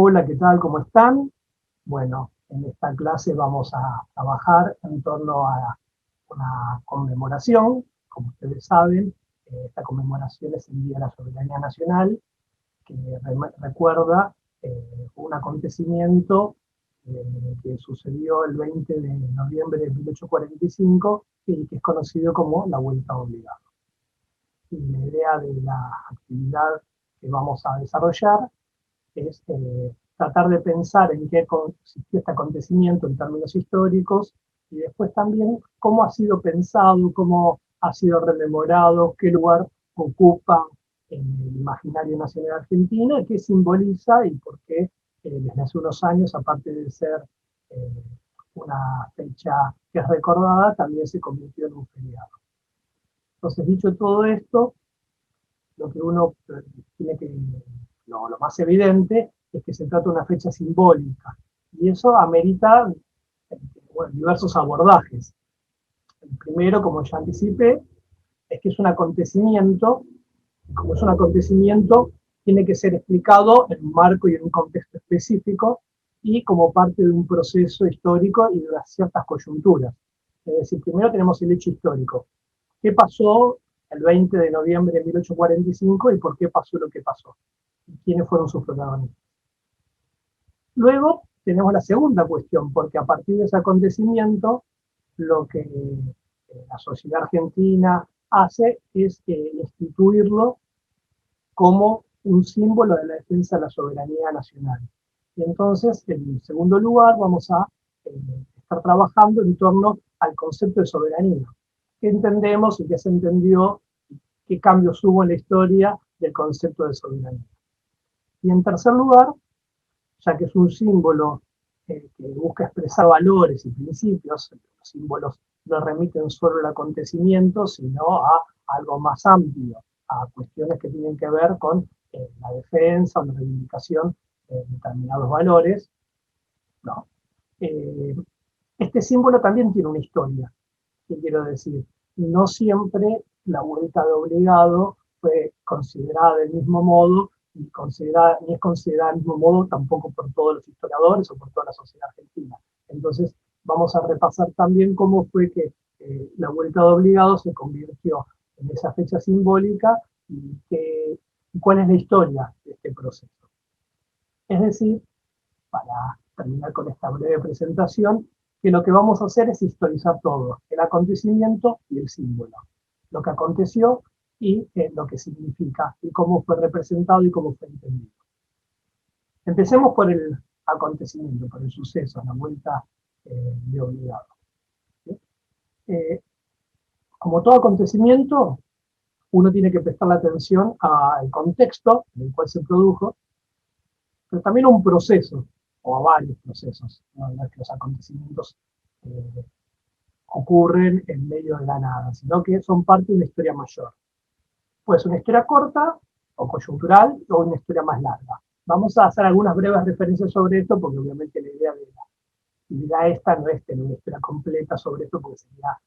Hola, ¿qué tal? ¿Cómo están? Bueno, en esta clase vamos a trabajar en torno a una conmemoración. Como ustedes saben, esta conmemoración es el Día de la Soberanía Nacional, que recuerda un acontecimiento que sucedió el 20 de noviembre de 1845 y que es conocido como la Vuelta Obligada. Y la idea de la actividad que vamos a desarrollar es tratar de pensar en qué consistió este acontecimiento en términos históricos y después también cómo ha sido pensado, cómo ha sido rememorado, qué lugar ocupa en el imaginario nacional argentino, qué simboliza y por qué desde hace unos años, aparte de ser eh, una fecha que es recordada, también se convirtió en un feriado. Entonces, dicho todo esto, lo que uno tiene que, lo más evidente es que se trata de una fecha simbólica, y eso amerita bueno, diversos abordajes. El primero, como ya anticipé, es que es un acontecimiento, y como es un acontecimiento, tiene que ser explicado en un marco y en un contexto específico, y como parte de un proceso histórico y de ciertas coyunturas. Es decir, primero tenemos el hecho histórico. ¿Qué pasó el 20 de noviembre de 1845 y por qué pasó lo que pasó? ¿Y quiénes fueron sus protagonistas? Luego tenemos la segunda cuestión, porque a partir de ese acontecimiento, lo que la sociedad argentina hace es instituirlo como un símbolo de la defensa de la soberanía nacional. Y entonces, en segundo lugar, vamos a estar trabajando en torno al concepto de soberanía. ¿Qué entendemos y qué se entendió? ¿Qué cambios hubo en la historia del concepto de soberanía? Y en tercer lugar, ya que es un símbolo que busca expresar valores y principios, los símbolos no remiten solo al acontecimiento, sino a algo más amplio, a cuestiones que tienen que ver con la defensa o la reivindicación de determinados valores, ¿no? Eh, este símbolo también tiene una historia. ¿Qué quiero decir? No siempre la vuelta de obligado fue considerada del mismo modo, ni es considerada del mismo modo tampoco por todos los historiadores o por toda la sociedad argentina. Entonces, vamos a repasar también cómo fue que la vuelta de obligado se convirtió en esa fecha simbólica y cuál es la historia de este proceso. Es decir, para terminar con esta breve presentación, que lo que vamos a hacer es historizar todo, el acontecimiento y el símbolo, lo que aconteció y lo que significa, y cómo fue representado y cómo fue entendido. Empecemos por el acontecimiento, por el suceso, la vuelta de obligado. ¿Sí? Como todo acontecimiento, uno tiene que prestar atención al contexto en el cual se produjo, pero también a un proceso, o a varios procesos, no es que los acontecimientos eh, ocurren en medio de la nada, sino que son parte de una historia mayor. Puede ser una historia corta o coyuntural o una historia más larga. Vamos a hacer algunas breves referencias sobre esto, porque obviamente la idea de la actividad esta no es tener una historia completa sobre esto, porque sería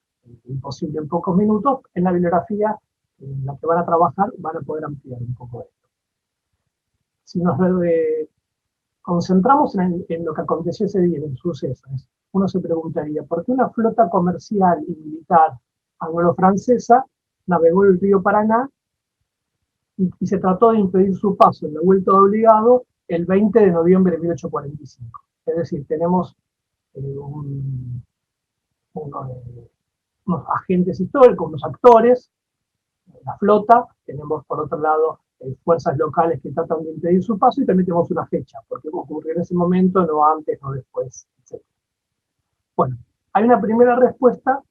imposible en pocos minutos. En la bibliografía en la que van a trabajar van a poder ampliar un poco esto. Si nos concentramos en lo que aconteció ese día, en el suceso, uno se preguntaría, ¿por qué una flota comercial y militar anglo-francesa navegó el río Paraná y se trató de impedir su paso en la vuelta de obligado el 20 de noviembre de 1845? Es decir, tenemos un, unos agentes históricos, unos actores, la flota, tenemos por otro lado fuerzas locales que tratan de impedir su paso y también tenemos una fecha, porque ocurrió en ese momento, no antes, no después, etc. Bueno, hay una primera respuesta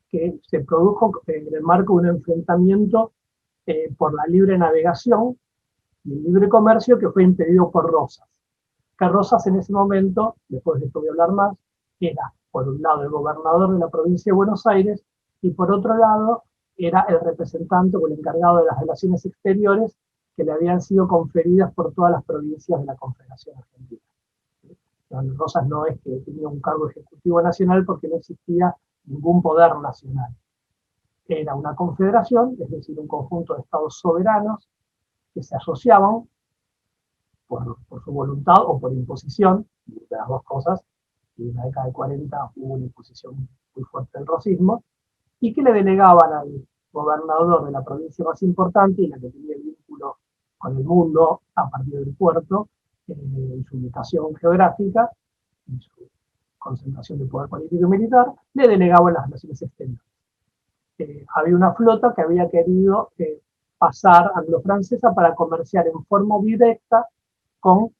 que se produjo en el marco de un enfrentamiento por la libre navegación y el libre comercio que fue impedido por Rosas. Que Rosas en ese momento, después de esto voy a hablar más, era por un lado el gobernador de la provincia de Buenos Aires y por otro lado era el representante o el encargado de las relaciones exteriores que le habían sido conferidas por todas las provincias de la Confederación Argentina. Rosas no es que tenía un cargo ejecutivo nacional porque no existía ningún poder nacional. Era una confederación, es decir, un conjunto de estados soberanos que se asociaban por su voluntad o por imposición, de las dos cosas, y en la década de 40 hubo una imposición muy fuerte del rosismo, y que le delegaban al gobernador de la provincia más importante y la que tenía el vínculo con el mundo a partir del puerto, en su ubicación geográfica, en su concentración de poder político y militar, le delegaban las relaciones exteriores. Había una flota que había querido pasar anglo-francesa para comerciar en forma directa con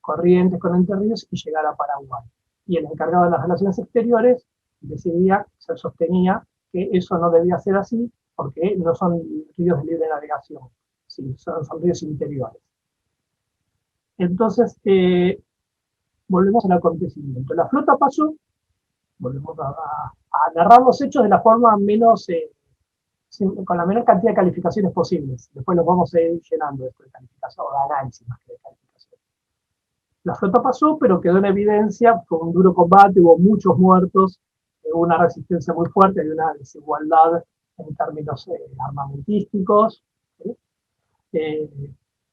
Corrientes, con Entre Ríos y llegar a Paraguay. Y el encargado de las relaciones exteriores decidía, se sostenía que eso no debía ser así porque no son ríos de libre navegación, sí, son ríos interiores. Entonces, volvemos al acontecimiento. La flota pasó, volvemos a narrar los hechos de la forma menos, con la menor cantidad de calificaciones posibles. Después los vamos a ir llenando de calificación o de análisis más que de calificación. La flota pasó, pero quedó en evidencia, fue un duro combate, hubo muchos muertos, hubo una resistencia muy fuerte, había una desigualdad en términos armamentísticos, ¿sí?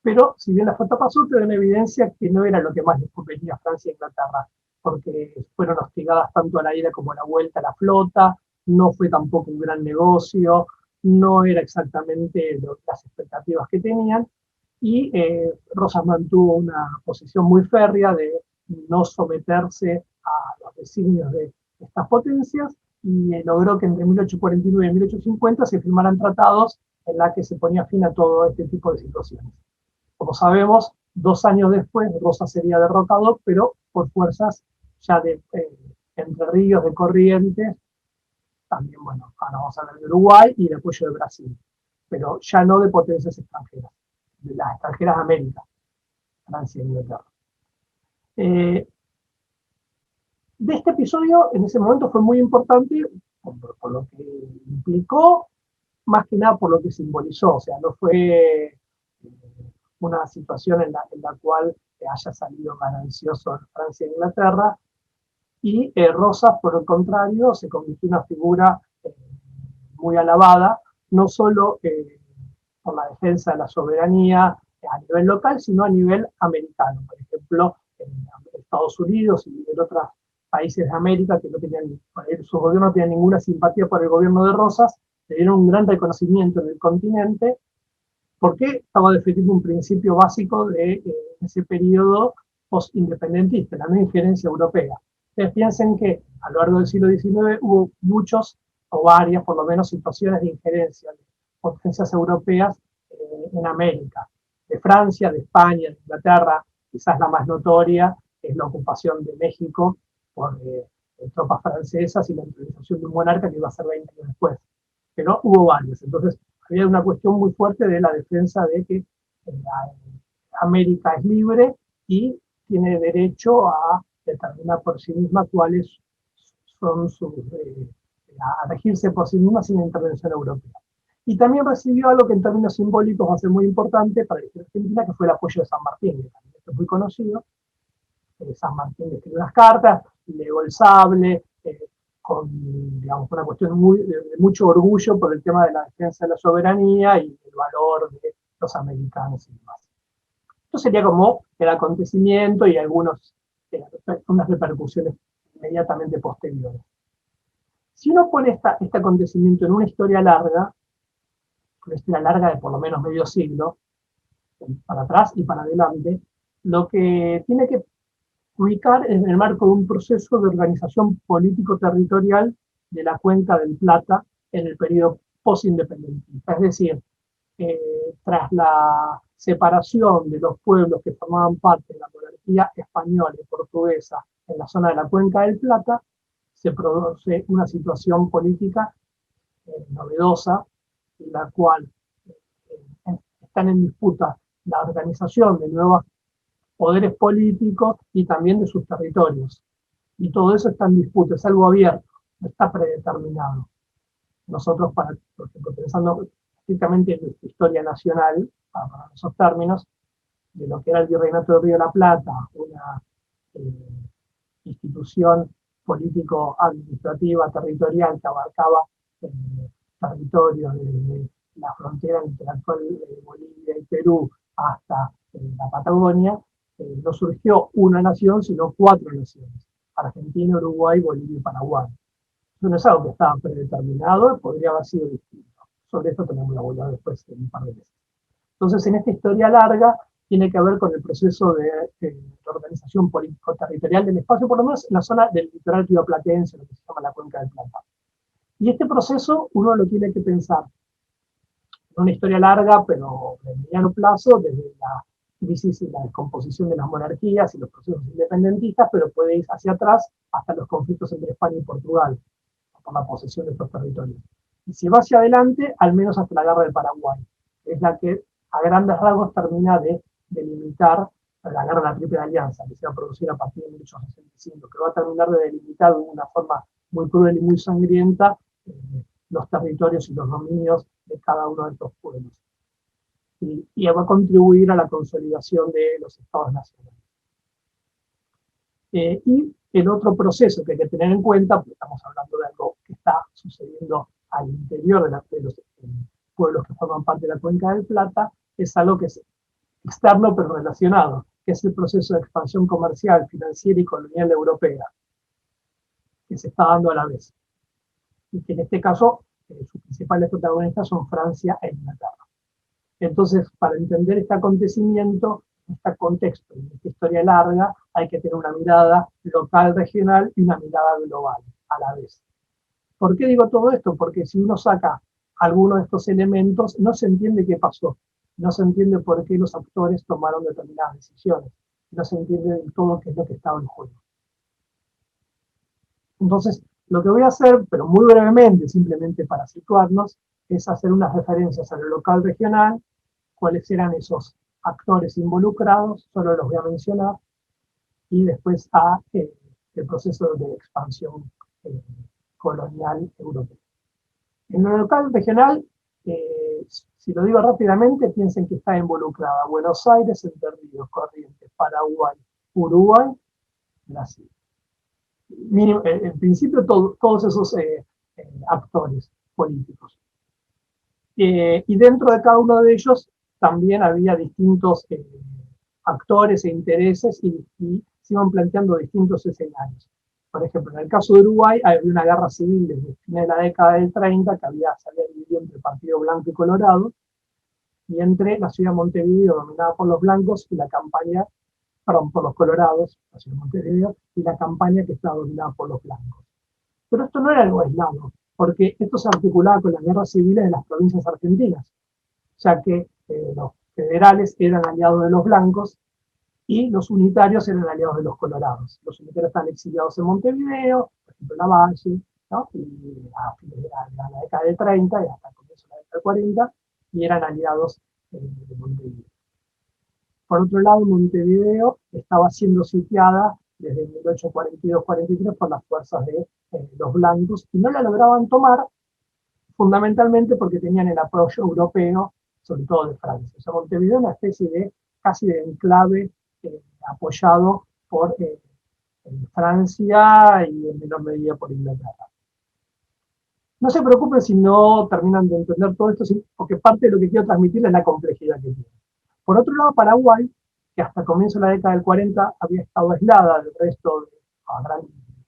Pero si bien la flota pasó, quedó en evidencia que no era lo que más les convenía a Francia e Inglaterra, porque fueron hostigadas tanto a la ida como a la vuelta a la flota, no fue tampoco un gran negocio, no era exactamente las expectativas que tenían, y Rosas mantuvo una posición muy férrea de no someterse a los designios de estas potencias, y logró que entre 1849 y 1850 se firmaran tratados en la que se ponía fin a todo este tipo de situaciones. Como sabemos, 2 años después Rosas sería derrocado, pero por fuerzas ya de Entre Ríos, de Corrientes, también, bueno, ahora vamos a hablar de Uruguay y el apoyo de Brasil, pero ya no de potencias extranjeras, de las extranjeras de América, Francia e Inglaterra. De este episodio, en ese momento fue muy importante por lo que implicó, más que nada por lo que simbolizó, o sea, no fue una situación en la cual haya salido ganancioso Francia e Inglaterra, y Rosas, por el contrario, se convirtió en una figura muy alabada, no solo por la defensa de la soberanía a nivel local, sino a nivel americano. Por ejemplo, en Estados Unidos y en otros países de América que no tenían, su gobierno no tenía ninguna simpatía por el gobierno de Rosas, le dieron un gran reconocimiento en el continente, porque estaba defendiendo un principio básico de ese periodo post-independentista, la no injerencia europea. Ustedes piensen que a lo largo del siglo XIX hubo muchos, o varias por lo menos, situaciones de injerencia de potencias europeas en América, de Francia, de España, de Inglaterra. Quizás la más notoria es la ocupación de México por tropas francesas y la introducción de un monarca que iba a ser 20 años después. Pero hubo varios. Entonces, había una cuestión muy fuerte de la defensa de que América es libre y tiene derecho a determinar por sí misma cuáles son a regirse por sí misma sin intervención europea. Y también recibió algo que en términos simbólicos va a ser muy importante para la historia argentina, que fue el apoyo de San Martín, que también es muy conocido. San Martín escribió unas cartas, legó el sable, con, digamos, una cuestión de mucho orgullo por el tema de la defensa de la soberanía y el valor de los americanos y demás. Esto sería como el acontecimiento y unas repercusiones inmediatamente posteriores. Si uno pone este acontecimiento en una historia larga de por lo menos medio siglo, para atrás y para adelante, lo que tiene que ubicar en el marco de un proceso de organización político-territorial de la Cuenca del Plata en el periodo postindependentista. Es decir, tras la separación de los pueblos que formaban parte de la monarquía española y portuguesa en la zona de la Cuenca del Plata, se produce una situación política novedosa, en la cual están en disputa la organización de nuevos poderes políticos y también de sus territorios. Y todo eso está en disputa, es algo abierto, no está predeterminado. Nosotros, por ejemplo, pensando estrictamente en nuestra historia nacional, para esos términos, de lo que era el Virreinato del Río de la Plata, una institución político-administrativa, territorial, que abarcaba territorios desde la frontera entre la actual Bolivia y Perú hasta la Patagonia, no surgió una nación, sino 4 naciones: Argentina, Uruguay, Bolivia y Paraguay. Eso no es algo que estaba predeterminado, podría haber sido distinto. Sobre esto tenemos la vuelta después de un par de meses. Entonces, en esta historia larga, tiene que ver con el proceso de organización político-territorial del espacio, por lo menos en la zona del litoral rioplatense, lo que se llama la Cuenca del Plata. Y este proceso uno lo tiene que pensar en una historia larga, pero de mediano plazo, desde la crisis y la descomposición de las monarquías y los procesos independentistas, pero puede ir hacia atrás hasta los conflictos entre España y Portugal, por la posesión de estos territorios. Y si va hacia adelante, al menos hasta la Guerra del Paraguay, es la que a grandes rasgos termina de delimitar la Guerra de la Triple Alianza, que se va a producir a partir de 1865, que va a terminar de delimitar de una forma muy cruel y muy sangrienta los territorios y los dominios de cada uno de estos pueblos. Y va a contribuir a la consolidación de los estados nacionales. Y el otro proceso que hay que tener en cuenta, porque estamos hablando de algo que está sucediendo al interior de los pueblos que forman parte de la Cuenca del Plata, es algo que es externo pero relacionado, que es el proceso de expansión comercial, financiera y colonial europea, que se está dando a la vez. Y que en este caso, sus principales protagonistas son Francia e Inglaterra. Entonces, para entender este acontecimiento, este contexto y esta historia larga, hay que tener una mirada local, regional y una mirada global a la vez. ¿Por qué digo todo esto? Porque si uno saca alguno de estos elementos, no se entiende qué pasó, no se entiende por qué los actores tomaron determinadas decisiones, no se entiende del todo qué es lo que estaba en juego. Entonces, lo que voy a hacer, pero muy brevemente, simplemente para situarnos, es hacer unas referencias a lo local regional, cuáles eran esos actores involucrados, solo los voy a mencionar, y después a el proceso de expansión colonial europeo. En lo local regional, si lo digo rápidamente, piensen que está involucrada Buenos Aires, Entre Ríos, Corrientes, Paraguay, Uruguay, Brasil. En principio todos esos actores políticos. Y dentro de cada uno de ellos también había distintos actores e intereses y se iban planteando distintos escenarios. Por ejemplo, en el caso de Uruguay había una guerra civil desde fines de la década del 30 que se había dividido entre el Partido Blanco y Colorado y entre la ciudad de Montevideo, dominada por los blancos, y la campaña, perdón, por los colorados, la ciudad de Montevideo, y la campaña que estaba dominada por los blancos. Pero esto no era algo aislado, porque esto se articulaba con las guerras civiles de las provincias argentinas, ya que los federales eran aliados de los blancos y los unitarios eran aliados de los colorados. Los unitarios están exiliados en Montevideo, por ejemplo en Lavalle, ¿no? Y a fines de la década del 30 y hasta el comienzo de la década del 40, y eran aliados de Montevideo. Por otro lado, Montevideo estaba siendo sitiada desde 1842-43 por las fuerzas de los blancos y no la lograban tomar fundamentalmente porque tenían el apoyo europeo, sobre todo de Francia. O sea, Montevideo es una especie de casi de enclave apoyado por Francia y en menor medida por Inglaterra. No se preocupen si no terminan de entender todo esto, porque parte de lo que quiero transmitir es la complejidad que tiene. Por otro lado, Paraguay, que hasta comienzo de la década del 40 había estado aislada del resto, a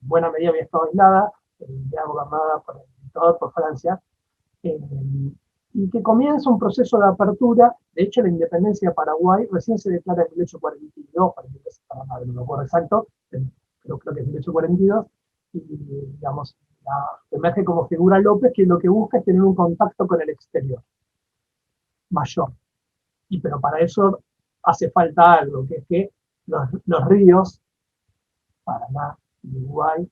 buena medida había estado aislada, ya gobernada por Francia, y que comienza un proceso de apertura. De hecho, la independencia de Paraguay recién se declara en 1842, no me acuerdo exacto, pero creo que es 1842, y digamos, emerge como figura López, que lo que busca es tener un contacto con el exterior mayor. Pero para eso hace falta algo, que es que los ríos, Paraná y Uruguay,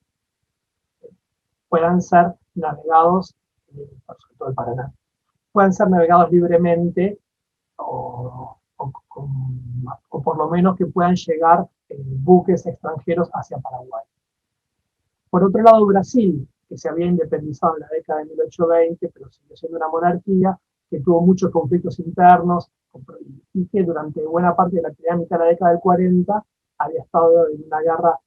puedan ser navegados, sobre todo el Paraná, puedan ser navegados libremente o por lo menos que puedan llegar buques extranjeros hacia Paraguay. Por otro lado, Brasil, que se había independizado en la década de 1820, pero sigue siendo una monarquía, que tuvo muchos conflictos internos y que durante buena parte de la primera mitad de la década del 40 había estado en una guerra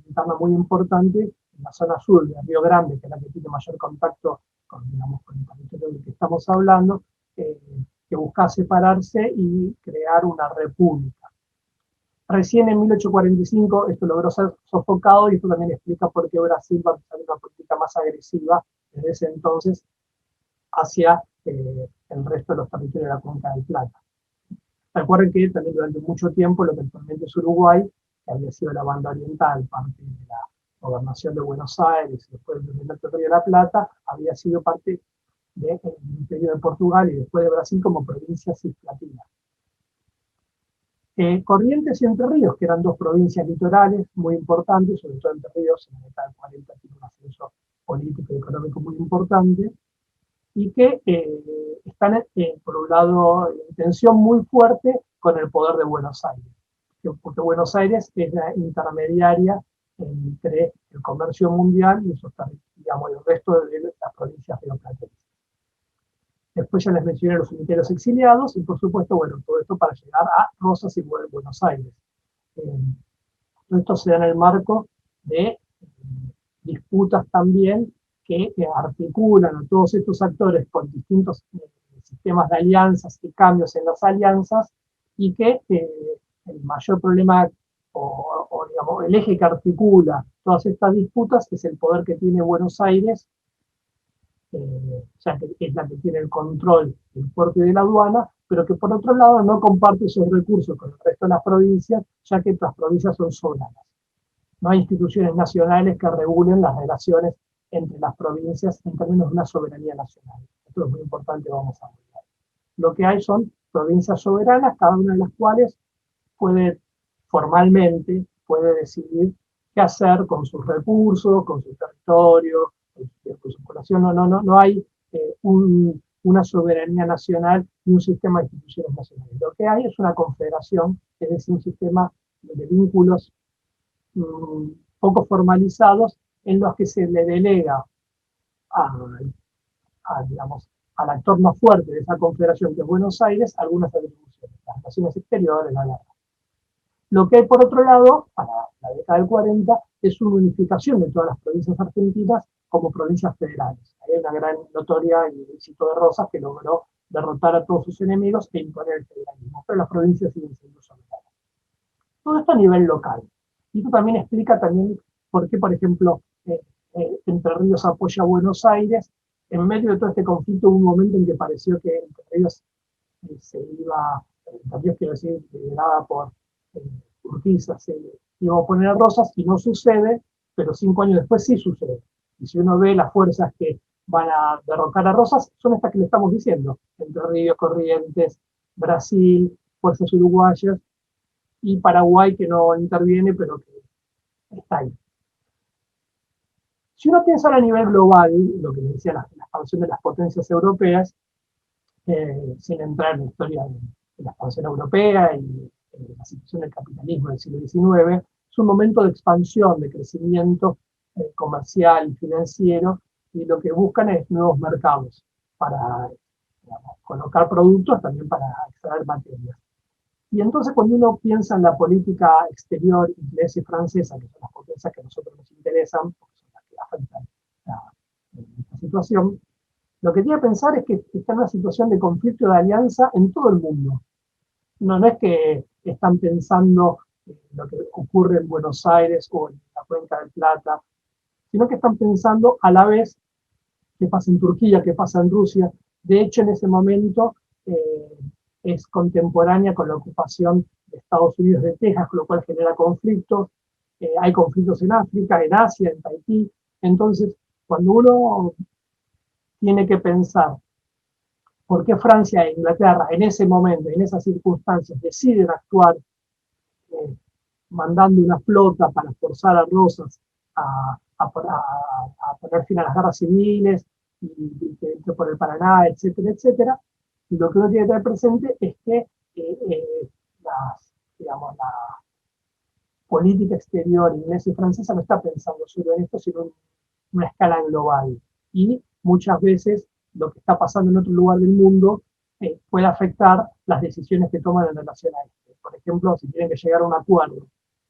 interna muy importante en la zona sur de Río Grande, que es la que tiene mayor contacto con el territorio del que estamos hablando, que buscaba separarse y crear una república. Recién en 1845 esto logró ser sofocado y esto también explica por qué Brasil va a empezar una política más agresiva desde ese entonces hacia el resto de los territorios de la Cuenca del Plata. Recuerden que también durante mucho tiempo lo que actualmente es Uruguay, que había sido la banda oriental, parte de la gobernación de Buenos Aires y después del territorio de La Plata, había sido parte del Imperio de Portugal y después de Brasil como provincia cisplatina. Corrientes y Entre Ríos, que eran dos provincias litorales muy importantes, sobre todo Entre Ríos en la década del 40 tiene un ascenso político y económico muy importante, y que están, por un lado, en tensión muy fuerte con el poder de Buenos Aires, porque Buenos Aires es la intermediaria entre el comercio mundial y esos, digamos, el resto de las provincias rioplatenses. Después ya les mencioné los unitarios exiliados y por supuesto, bueno, todo esto para llegar a Rosas y Buenos Aires. Todo esto se da en el marco de disputas también que articulan a todos estos actores con distintos sistemas de alianzas y cambios en las alianzas y que el mayor problema o digamos, el eje que articula todas estas disputas es el poder que tiene Buenos Aires, ya que es la que tiene el control del puerto y de la aduana, pero que por otro lado no comparte esos recursos con el resto de las provincias, ya que las provincias son soberanas. No hay instituciones nacionales que regulen las relaciones entre las provincias en términos de una soberanía nacional. Esto es muy importante, vamos a ver. Lo que hay son provincias soberanas, cada una de las cuales puede formalmente puede decidir qué hacer con sus recursos, con su territorio, con su población. No hay una soberanía nacional ni un sistema de instituciones nacionales. Lo que hay es una confederación, es decir, un sistema de vínculos poco formalizados en los que se le delega digamos, al actor más fuerte de esa confederación, que es Buenos Aires, algunas atribuciones, las relaciones exteriores, la guerra. Lo que hay por otro lado, para la década del 40, es una unificación de todas las provincias argentinas como provincias federales. Hay una gran notoria y el éxito de Rosas que logró derrotar a todos sus enemigos e imponer el federalismo, pero las provincias siguen siendo soberanas. Todo esto a nivel local. Y esto también explica también por qué, por ejemplo, Entre Ríos apoya a Buenos Aires. En medio de todo este conflicto hubo un momento en que pareció que Entre Ríos se iba, Entre Ríos quiero decir, liderada por Urquiza, se iba a oponer a Rosas y no sucede, pero 5 años después sí sucede. Y si uno ve las fuerzas que van a derrocar a Rosas, son estas que le estamos diciendo: Entre Ríos, Corrientes, Brasil, fuerzas uruguayas, y Paraguay, que no interviene, pero que está ahí. Si uno piensa a nivel global, lo que decía la expansión de las potencias europeas, sin entrar en la historia de la expansión europea y la situación del capitalismo del siglo XIX, es un momento de expansión, de crecimiento comercial y financiero, y lo que buscan es nuevos mercados para, digamos, colocar productos, también para extraer materias. Y entonces cuando uno piensa en la política exterior inglesa y francesa, que son las potencias que a nosotros nos interesan, porque son las que afectan esta situación, lo que tiene que pensar es que está en una situación de conflicto de alianza en todo el mundo. No es que están pensando lo que ocurre en Buenos Aires o en la Cuenca del Plata, sino que están pensando a la vez qué pasa en Turquía, qué pasa en Rusia. De hecho, en ese momento es contemporánea con la ocupación de Estados Unidos de Texas, con lo cual genera conflictos. Hay conflictos en África, en Asia, en Tahití. Entonces, cuando uno tiene que pensar por qué Francia e Inglaterra en ese momento, en esas circunstancias, deciden actuar mandando una flota para forzar a Rosas a poner fin a las guerras civiles y que entre por el Paraná, etcétera, etcétera, lo que uno tiene que tener presente es que digamos, la política exterior inglesa y francesa no está pensando solo en esto, sino en una escala global. Y muchas veces lo que está pasando en otro lugar del mundo puede afectar las decisiones que toman en relación a esto. Por ejemplo, si tienen que llegar a un acuerdo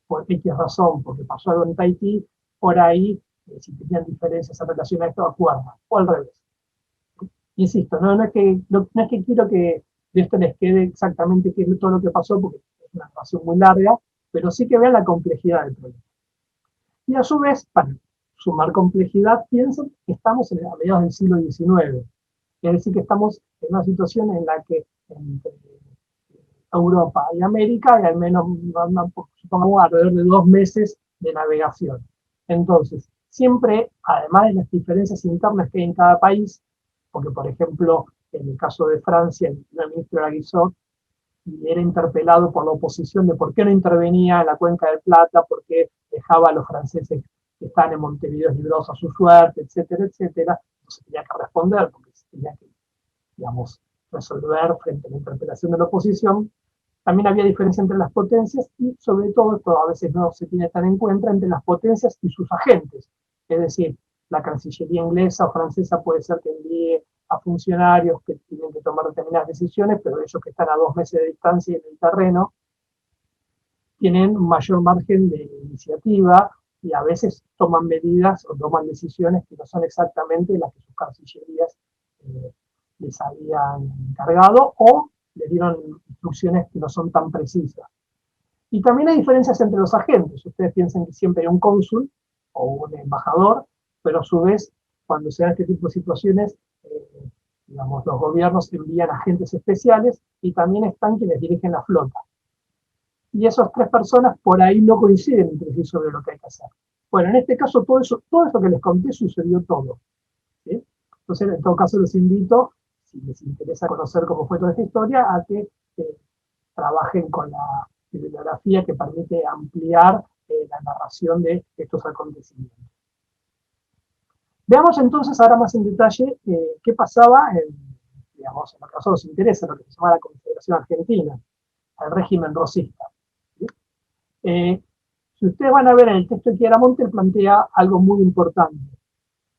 por X razón, porque pasó algo en Tahití, por ahí, si tenían diferencias en relación a esto, acuerdan, o al revés. Insisto, no es que quiero que de esto les quede exactamente qué es todo lo que pasó, porque es una relación muy larga, pero sí que vean la complejidad del problema. Y a su vez, para sumar complejidad, piensen que estamos a mediados del siglo XIX, es decir, que estamos en una situación en la que entre Europa y América hay al menos, supongamos, alrededor de 2 meses de navegación. Entonces, siempre, además de las diferencias internas que hay en cada país, porque por ejemplo, en el caso de Francia, el primer ministro era Guizot, y era interpelado por la oposición de por qué no intervenía en la Cuenca del Plata, por qué dejaba a los franceses que están en Montevideo librados a su suerte, etcétera, etcétera. Entonces tenía que responder, porque se tenía que, digamos, resolver frente a la interpelación de la oposición. También había diferencia entre las potencias y, sobre todo, esto a veces no se tiene tan en cuenta, entre las potencias y sus agentes. Es decir, la Cancillería inglesa o francesa puede ser que envíe a funcionarios que tienen que tomar determinadas decisiones, pero ellos que están a 2 meses de distancia en el terreno tienen un mayor margen de iniciativa y a veces toman medidas o toman decisiones que no son exactamente las que sus cancillerías les habían encargado o les dieron instrucciones que no son tan precisas. Y también hay diferencias entre los agentes. Ustedes piensan que siempre hay un cónsul o un embajador, pero a su vez, cuando se dan este tipo de situaciones, digamos, los gobiernos envían agentes especiales y también están quienes dirigen la flota. Y esas 3 personas por ahí no coinciden entre sí sobre lo que hay que hacer. Bueno, en este caso todo eso que les conté sucedió todo, ¿sí? Entonces, en todo caso, los invito, si les interesa conocer cómo fue toda esta historia, a que trabajen con la bibliografía que permite ampliar la narración de estos acontecimientos. Veamos entonces ahora más en detalle qué pasaba digamos, en lo que a nosotros nos interesa, lo que se llama la Confederación Argentina, el régimen rosista. ¿Sí? Si ustedes van a ver en el texto de Chiaramonte, él plantea algo muy importante,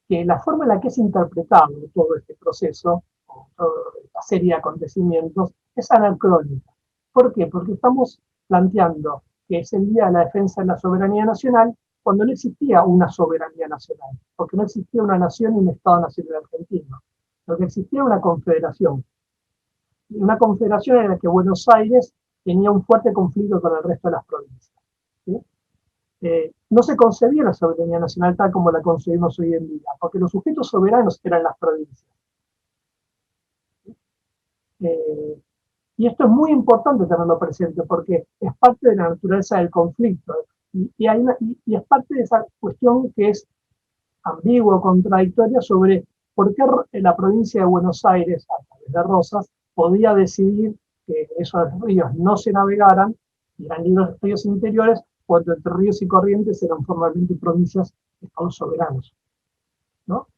que la forma en la que es interpretado todo este proceso, o toda esta serie de acontecimientos, es anacrónica. ¿Por qué? Porque estamos planteando que es el Día de la Defensa de la Soberanía Nacional cuando no existía una soberanía nacional, porque no existía una nación y un Estado nacional argentino. Lo que existía era una confederación. Una confederación en la que Buenos Aires tenía un fuerte conflicto con el resto de las provincias. ¿Sí? No se concebía la soberanía nacional tal como la concebimos hoy en día, porque los sujetos soberanos eran las provincias. Y esto es muy importante tenerlo presente, porque es parte de la naturaleza del conflicto, y es parte de esa cuestión que es ambigua, contradictoria, sobre por qué la provincia de Buenos Aires, a través de Rosas, podía decidir que esos ríos no se navegaran, y eran ríos interiores, cuando Entre Ríos y Corrientes eran formalmente provincias de estados soberanos, ¿no?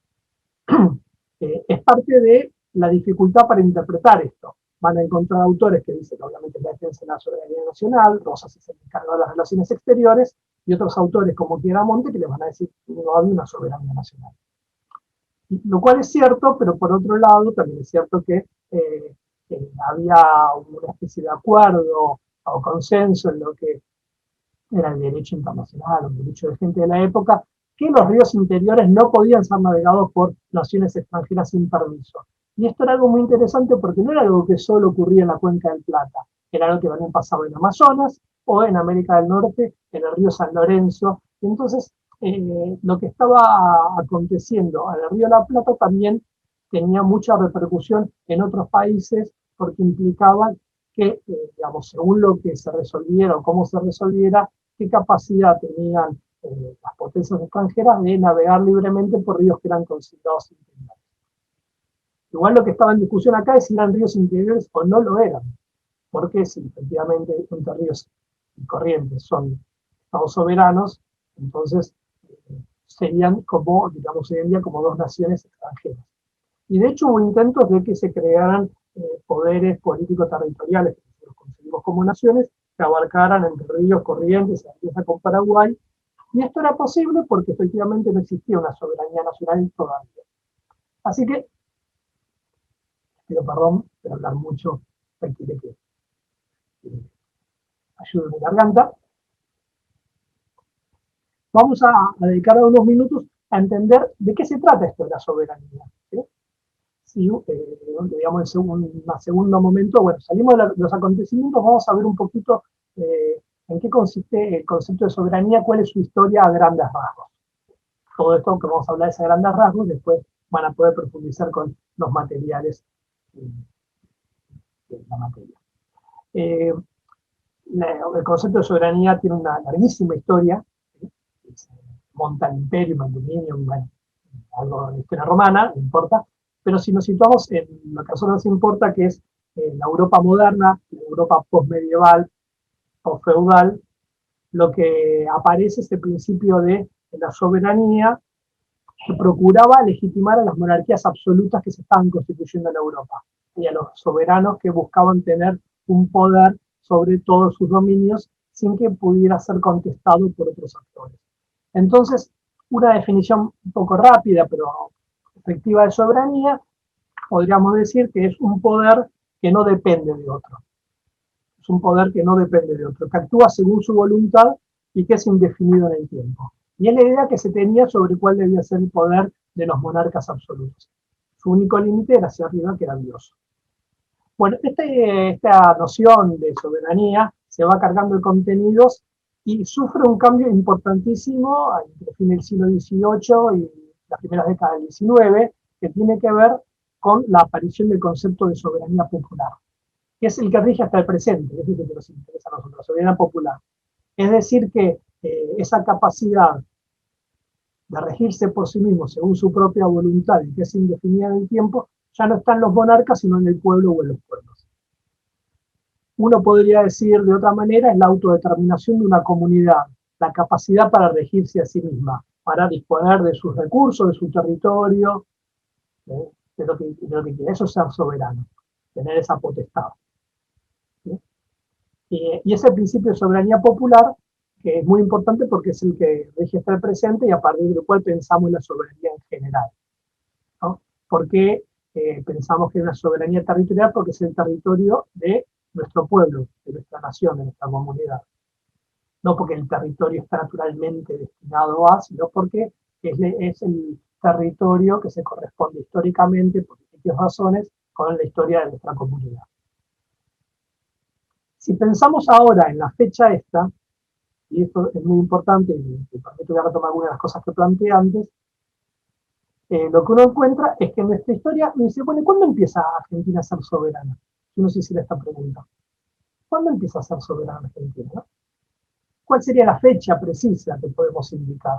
Es parte de la dificultad para interpretar esto. Van a encontrar autores que dicen, obviamente, la defensa de la soberanía nacional, Rosas es el encargado de las relaciones exteriores, y otros autores como Chiaramonte que les van a decir que no había una soberanía nacional. Y, lo cual es cierto, pero por otro lado también es cierto que había una especie de acuerdo o consenso en lo que era el derecho internacional, el derecho de gente de la época, que los ríos interiores no podían ser navegados por naciones extranjeras sin permiso. Y esto era algo muy interesante porque no era algo que solo ocurría en la Cuenca del Plata, era algo que también pasaba en Amazonas o en América del Norte, en el río San Lorenzo. Y entonces, lo que estaba aconteciendo en el río de la Plata también tenía mucha repercusión en otros países porque implicaba que, digamos, según lo que se resolviera o cómo se resolviera, qué capacidad tenían las potencias extranjeras de navegar libremente por ríos que eran considerados interiores. Igual lo que estaba en discusión acá es si eran ríos interiores o no lo eran, porque si efectivamente Entre Ríos y Corrientes son estados soberanos, entonces serían como, digamos, hoy en día como 2 naciones extranjeras. Y de hecho hubo intentos de que se crearan poderes políticos territoriales, que los concebimos como naciones, que abarcaran Entre Ríos, Corrientes, Alianza con Paraguay, y esto era posible porque efectivamente no existía una soberanía nacional todavía. Así que, pido perdón por hablar mucho, requiere que ayude mi garganta. Vamos a dedicar unos minutos a entender de qué se trata esto de la soberanía. ¿Sí? Si, digamos, en un segundo momento, bueno, salimos de los acontecimientos, vamos a ver un poquito ¿En qué consiste el concepto de soberanía? ¿Cuál es su historia a grandes rasgos? Todo esto que vamos a hablar es a grandes rasgos, después van a poder profundizar con los materiales de la materia. El concepto de soberanía tiene una larguísima historia, se monta el imperio, el dominio, bueno, algo de historia romana, no importa, pero si nos situamos en lo que a nosotros nos importa, que es la Europa moderna, la Europa postmedieval, postfeudal, lo que aparece es el principio de la soberanía que procuraba legitimar a las monarquías absolutas que se estaban constituyendo en Europa y a los soberanos que buscaban tener un poder sobre todos sus dominios sin que pudiera ser contestado por otros actores. Entonces, una definición un poco rápida pero efectiva de soberanía, podríamos decir que es un poder que no depende de otro. Es un poder que no depende de otro, que actúa según su voluntad y que es indefinido en el tiempo. Y es la idea que se tenía sobre cuál debía ser el poder de los monarcas absolutos. Su único límite era hacia arriba, que era Dios. Bueno, esta noción de soberanía se va cargando de contenidos y sufre un cambio importantísimo entre el fin del siglo XVIII y las primeras décadas del XIX, que tiene que ver con la aparición del concepto de soberanía popular, que es el que rige hasta el presente, que es el que nos interesa a nosotros, la soberanía popular. Es decir, que esa capacidad de regirse por sí mismo según su propia voluntad y que es indefinida en el tiempo, ya no está en los monarcas, sino en el pueblo o en los pueblos. Uno podría decir de otra manera, es la autodeterminación de una comunidad, la capacidad para regirse a sí misma, para disponer de sus recursos, de su territorio, de lo que quiere. Eso es ser soberano, tener esa potestad. ¿Sí? Y ese principio de soberanía popular, que es muy importante porque es el que rige hasta el presente y a partir del cual pensamos en la soberanía en general, ¿no? ¿Por qué pensamos que es una soberanía territorial? Porque es el territorio de nuestro pueblo, de nuestra nación, de nuestra comunidad. No porque el territorio está naturalmente destinado a, sino porque es el territorio que se corresponde históricamente, por distintas razones, con la historia de nuestra comunidad. Si pensamos ahora en la fecha esta, y esto es muy importante, y por esto voy a retomar algunas de las cosas que planteé antes, lo que uno encuentra es que en nuestra historia uno dice, bueno, ¿cuándo empieza Argentina a ser soberana? Si uno se hiciera esta pregunta. ¿Cuándo empieza a ser soberana Argentina? ¿No? ¿Cuál sería la fecha precisa que podemos indicar?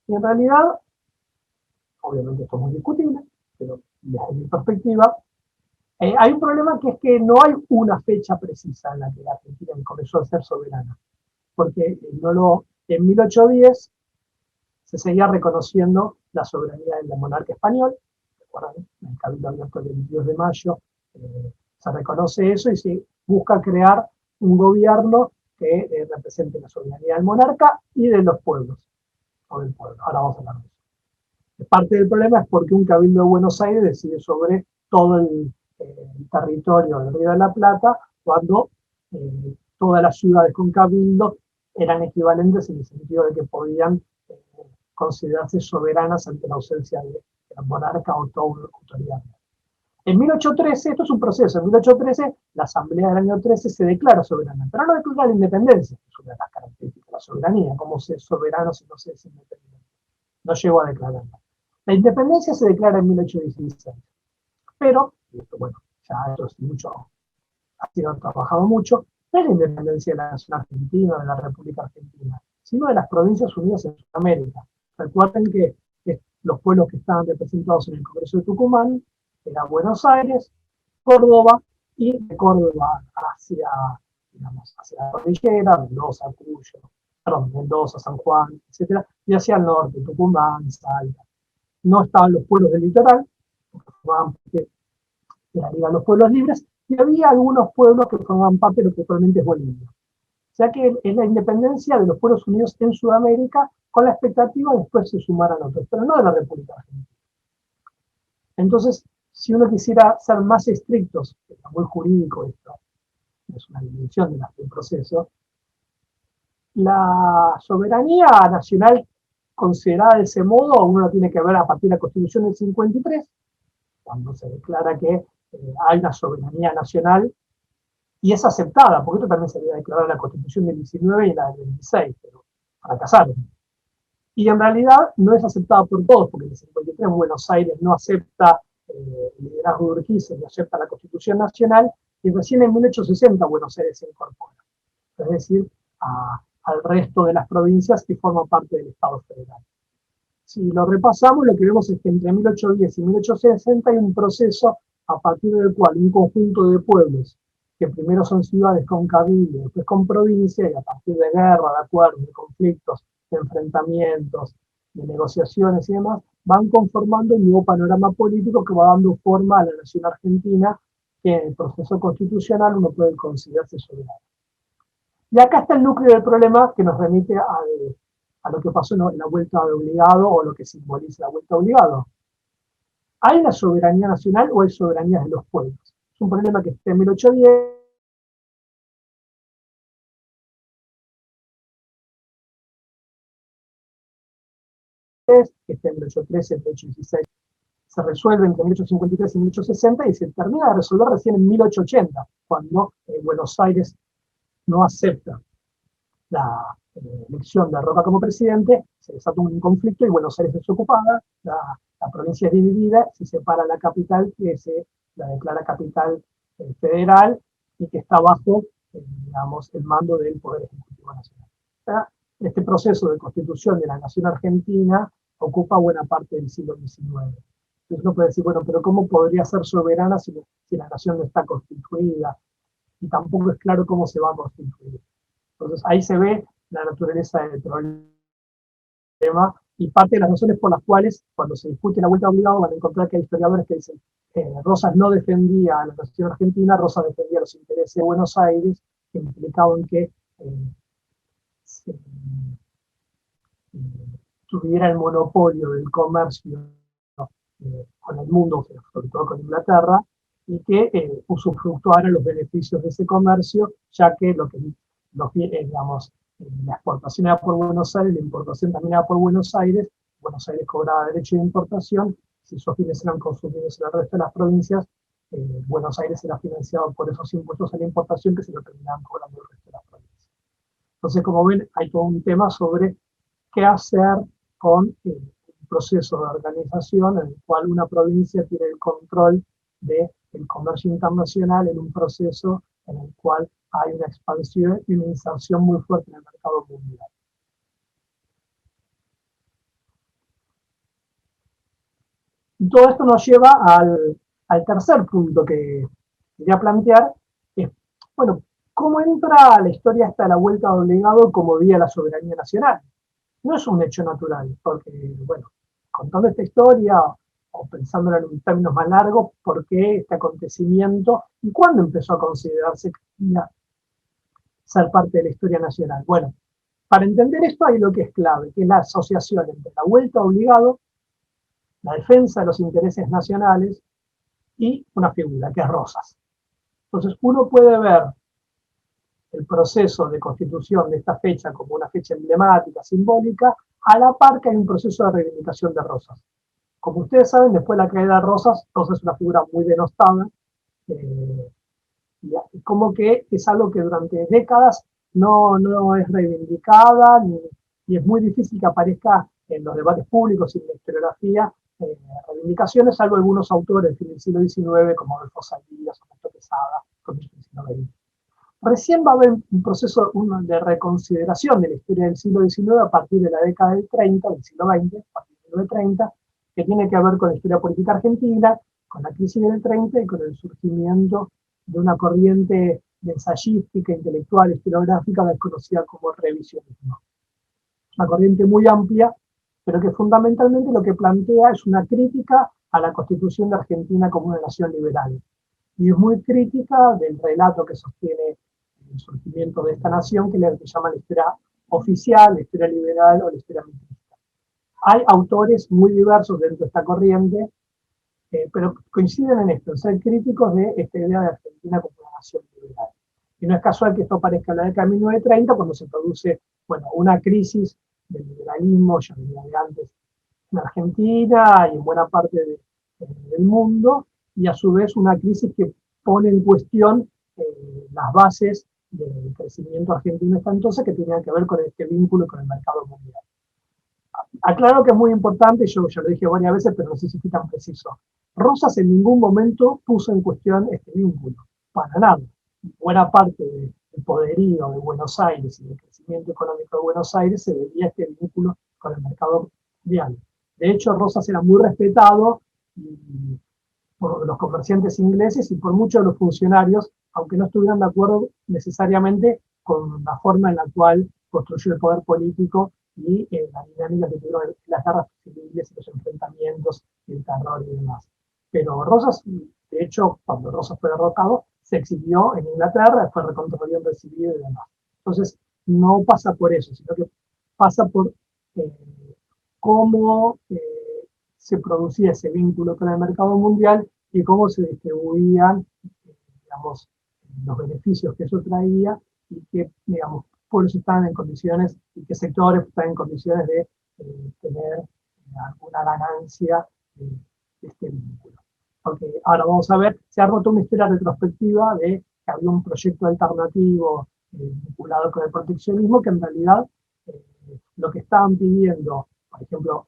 Y en realidad, obviamente esto es muy discutible, pero desde mi perspectiva, hay un problema que es que no hay una fecha precisa en la que la Argentina comenzó a ser soberana. Porque en 1810 se seguía reconociendo la soberanía del monarca español. ¿Recuerdan? En el Cabildo Abierto del 22 de mayo se reconoce eso y se busca crear un gobierno que represente la soberanía del monarca y de los pueblos, o del pueblo. Ahora vamos a hablar de eso. Parte del problema es porque un Cabildo de Buenos Aires decide sobre todo el territorio del Río de la Plata, cuando todas las ciudades con cabildo eran equivalentes en el sentido de que podían considerarse soberanas ante la ausencia de la monarca o toda autoridad. En 1813, esto es un proceso, en 1813 la Asamblea del año 13 se declara soberana, pero no declara la independencia, que es una de las características de la soberanía, cómo ser soberano si no se es independiente. No llegó a declararla. La independencia se declara en 1816, pero, esto, bueno, ya esto es mucho, ha sido trabajado mucho, no es la independencia de la nación argentina, de la República Argentina, sino de las Provincias Unidas en Sudamérica. Recuerden que los pueblos que estaban representados en el Congreso de Tucumán eran Buenos Aires, Córdoba, y de Córdoba hacia la cordillera, Mendoza, Cuyo, perdón, Mendoza, San Juan, etc., y hacia el norte, Tucumán, Salta. No estaban los pueblos del litoral, porque formaban parte de la Liga de los Pueblos Libres, y había algunos pueblos que formaban parte de lo que actualmente es Bolivia. O sea que es la independencia de los pueblos unidos en Sudamérica, con la expectativa de después se sumaran otros, pero no de la República Argentina. Entonces, si uno quisiera ser más estrictos, que es muy jurídico esto, es una dimensión del proceso, la soberanía nacional considerada de ese modo, uno la tiene que ver a partir de la Constitución del 53, cuando se declara que hay una soberanía nacional y es aceptada, porque esto también se había declarado en la Constitución del 19 y en la del 26, pero fracasaron. Y en realidad no es aceptada por todos, porque en el 53 Buenos Aires no acepta el liderazgo de Urquiza, no acepta la Constitución Nacional, y recién en 1860 Buenos Aires se incorpora, es decir, al resto de las provincias y forma parte del Estado federal. Si lo repasamos, lo que vemos es que entre 1810 y 1860 hay un proceso a partir del cual un conjunto de pueblos, que primero son ciudades con cabildo, después con provincia, y a partir de guerra, de acuerdos, de conflictos, de enfrentamientos, de negociaciones y demás, van conformando un nuevo panorama político que va dando forma a la nación argentina, que en el proceso constitucional uno puede considerarse soberano. Y acá está el núcleo del problema que nos remite a lo que pasó en la vuelta de obligado o lo que simboliza la vuelta de obligado. ¿Hay la soberanía nacional o hay soberanía de los pueblos? Es un problema que está en 1810, que está en 1813, 1816. Se resuelve entre 1853 y 1860 y se termina de resolver recién en 1880, cuando Buenos Aires no acepta la elección de Roca como presidente, se desata un conflicto y Buenos Aires es ocupada, la provincia es dividida, se separa la capital, que se la declara capital federal y que está bajo, digamos, el mando del Poder Ejecutivo Nacional. Este proceso de constitución de la nación argentina ocupa buena parte del siglo XIX. Entonces uno puede decir, bueno, pero ¿cómo podría ser soberana si la nación no está constituida? Y tampoco es claro cómo se va a constituir. Entonces ahí se ve la naturaleza del problema y parte de las razones por las cuales cuando se discute la vuelta obligada van a encontrar que hay historiadores que dicen Rosas no defendía a la nación argentina, Rosas defendía los intereses de Buenos Aires, que implicaban que se, tuviera el monopolio del comercio con el mundo, sobre todo con Inglaterra, y que usufructuara los beneficios de ese comercio, ya que digamos, la exportación era por Buenos Aires, la importación también era por Buenos Aires cobraba derecho de importación, si esos bienes eran consumidos en el resto de las provincias, Buenos Aires era financiado por esos impuestos a la importación que se lo terminaban cobrando el resto de las provincias. Entonces, como ven, hay todo un tema sobre qué hacer con un proceso de organización en el cual una provincia tiene el control del comercio internacional en un proceso en el cual hay una expansión y una inserción muy fuerte en el mercado mundial. Y todo esto nos lleva al tercer punto que quería plantear, es, bueno, ¿cómo entra la historia hasta la vuelta de obligado como vía la soberanía nacional? No es un hecho natural, porque, bueno, contando esta historia o pensándola en términos más largos, ¿por qué este acontecimiento y cuándo empezó a considerarse que debía ser parte de la historia nacional? Bueno, para entender esto hay lo que es clave, que es la asociación entre la vuelta obligado, la defensa de los intereses nacionales y una figura, que es Rosas. Entonces uno puede ver el proceso de constitución de esta fecha como una fecha emblemática, simbólica, a la par que hay un proceso de reivindicación de Rosas. Como ustedes saben, después de la caída de Rosas, Rosas es una figura muy denostada, y como que es algo que durante décadas no es reivindicada, y es muy difícil que aparezca en los debates públicos y en la historiografía reivindicaciones, salvo algunos autores del siglo XIX, como Adolfo Saldías o Néstor Quesada, comienzos del siglo XX. Recién va a haber un proceso de reconsideración de la historia del siglo XIX a partir de la década del 30, del siglo XX, a partir del 1930, que tiene que ver con la historia política argentina, con la crisis del 30 y con el surgimiento de una corriente ensayística, intelectual, historiográfica, desconocida como revisionismo. Una corriente muy amplia, pero que fundamentalmente lo que plantea es una crítica a la constitución de Argentina como una nación liberal. Y es muy crítica del relato que sostiene el surgimiento de esta nación, que le llama la historia oficial, la historia liberal o la historia mitrista. Hay autores muy diversos dentro de esta corriente, pero coinciden en esto, en ser críticos de esta idea de Argentina como una nación liberal. Y no es casual que esto aparezca en la década de 1930, cuando se produce, bueno, una crisis del liberalismo, ya venía de antes, en Argentina y en buena parte del mundo, y a su vez una crisis que pone en cuestión las bases del crecimiento argentino hasta entonces, que tenían que ver con este vínculo con el mercado mundial. Aclaro que es muy importante, yo ya lo dije varias veces, pero no sé si fui tan preciso. Rosas en ningún momento puso en cuestión este vínculo, para nada. Buena parte del poderío de Buenos Aires y del crecimiento económico de Buenos Aires se debía a este vínculo con el mercado mundial. De hecho, Rosas era muy respetado por los comerciantes ingleses y por muchos de los funcionarios, aunque no estuvieran de acuerdo necesariamente con la forma en la cual construyó el poder político y la dinámica que tuvieron las guerras civiles, los enfrentamientos, el terror y demás. Pero Rosas, de hecho, cuando Rosas fue derrotado, se exilió en Inglaterra, fue recontra bien recibido y demás. Entonces, no pasa por eso, sino que pasa por cómo se producía ese vínculo con el mercado mundial y cómo se distribuían, digamos, los beneficios que eso traía y que, digamos, pueblos estaban en condiciones y qué sectores están en condiciones de tener alguna ganancia de este vínculo. Porque ahora vamos a ver, se ha roto una historia retrospectiva de que había un proyecto alternativo vinculado con el proteccionismo que en realidad lo que estaban pidiendo, por ejemplo,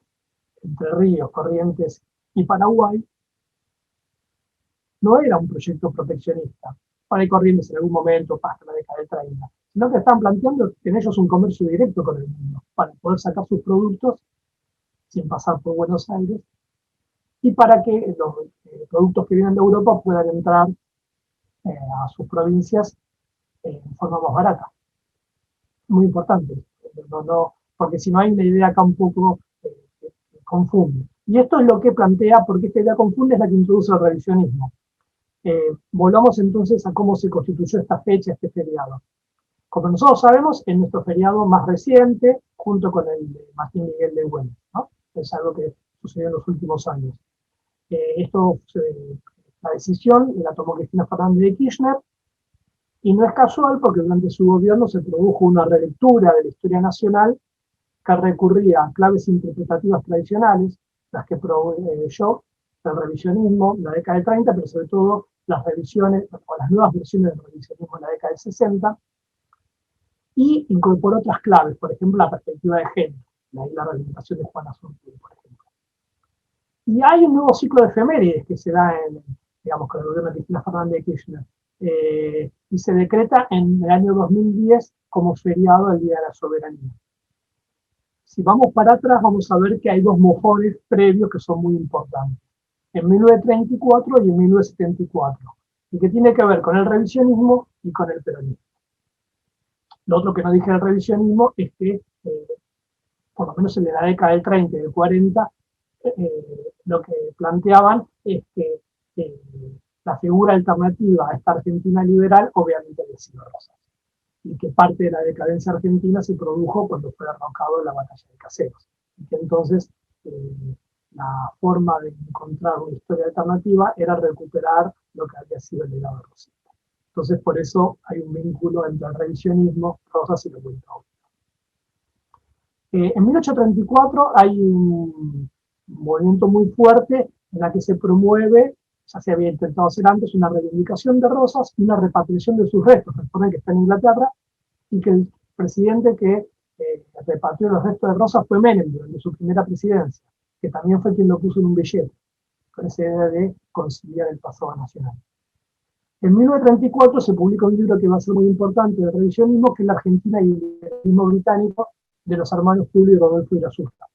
Entre Ríos, Corrientes y Paraguay, no era un proyecto proteccionista. Para Corrientes en algún momento, hasta la década del 30, sino que están planteando en ellos un comercio directo con el mundo, para poder sacar sus productos sin pasar por Buenos Aires, y para que los productos que vienen de Europa puedan entrar a sus provincias en forma más barata. Muy importante, porque si no hay una idea acá un poco confunde. Y esto es lo que plantea, porque esta idea confunde, es la que introduce el revisionismo. Volvamos entonces a cómo se constituyó esta fecha, este feriado. Como nosotros sabemos, es nuestro feriado más reciente, junto con el de Martín Miguel de Güemes, ¿no? Es algo que sucedió en los últimos años. La decisión la tomó Cristina Fernández de Kirchner, y no es casual porque durante su gobierno se produjo una relectura de la historia nacional que recurría a claves interpretativas tradicionales, las que proveyó el revisionismo en la década del 30, pero sobre todo las revisiones o las nuevas versiones del revisionismo en la década del 60, y incorporó otras claves, por ejemplo, la perspectiva de género, la reivindicación de Juana Zurduy, por ejemplo. Y hay un nuevo ciclo de efemérides que se da digamos, con el gobierno de Cristina Fernández de Kirchner, y se decreta en el año 2010 como feriado el Día de la Soberanía. Si vamos para atrás, vamos a ver que hay dos mojones previos que son muy importantes, en 1934 y en 1974, y que tiene que ver con el revisionismo y con el peronismo. Lo otro que no dije del revisionismo es que, por lo menos en la década del 30 y del 40, lo que planteaban es que la figura alternativa a esta Argentina liberal obviamente había sido Rosas, y que parte de la decadencia argentina se produjo cuando fue derrocado en la batalla de Caseros, y que entonces la forma de encontrar una historia alternativa era recuperar lo que había sido el legado de Rosita. Entonces por eso hay un vínculo entre el revisionismo, Rosas y la vuelta a en 1834 hay un movimiento muy fuerte en la que se promueve, ya se había intentado hacer antes, una reivindicación de Rosas y una repatriación de sus restos. Recuerden que está en Inglaterra y que el presidente que repatrió los restos de Rosas fue Menem durante su primera presidencia, que también fue quien lo puso en un billete, con esa idea de conciliar el pasado nacional. En 1934 se publica un libro que va a ser muy importante de revisionismo, que es La Argentina y el imperialismo británico, de los hermanos Julio y Rodolfo Irazusta,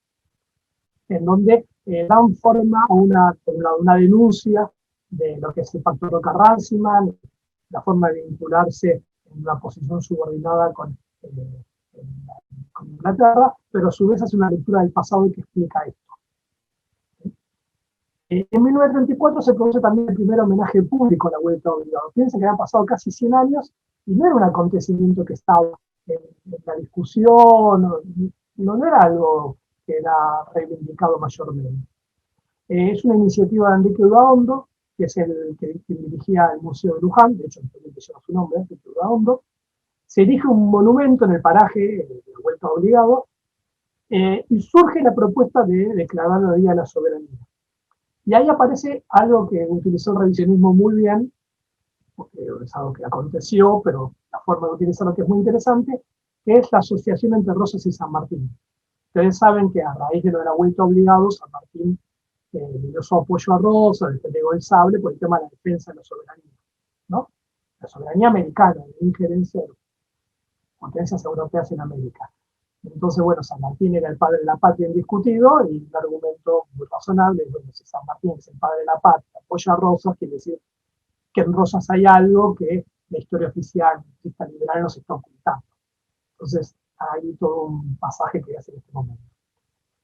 en donde dan forma a una denuncia de lo que es el pacto Roca-Runciman, la forma de vincularse en una posición subordinada con Inglaterra, pero a su vez hace una lectura del pasado que explica esto. En 1934 se produce también el primer homenaje público a la vuelta obligada. Piensen que habían pasado casi 100 años y no era un acontecimiento que estaba en la discusión, no era algo que era reivindicado mayormente. Es una iniciativa de Enrique Udaondo, que es el que dirigía el Museo de Luján, de hecho lleva su nombre, Enrique Udaondo. Se erige un monumento en el paraje de la vuelta obligado, y surge la propuesta de declarar el Día de la Soberanía. Y ahí aparece algo que utilizó el revisionismo muy bien, porque es algo que aconteció, pero la forma de utilizarlo que es muy interesante, que es la asociación entre Rosas y San Martín. Ustedes saben que a raíz de lo de la vuelta obligado, San Martín le dio su apoyo a Rosas, le legó el sable por el tema de la defensa de la soberanía, ¿no? La soberanía americana, la injerencia de potencias europeas en América. Entonces, bueno, San Martín era el padre de la patria indiscutido y un argumento muy razonable, bueno, si San Martín es el padre de la patria, apoya a Rosas, quiere decir que en Rosas hay algo que la historia oficial liberal nos está ocultando. Entonces, hay todo un pasaje que hace en este momento.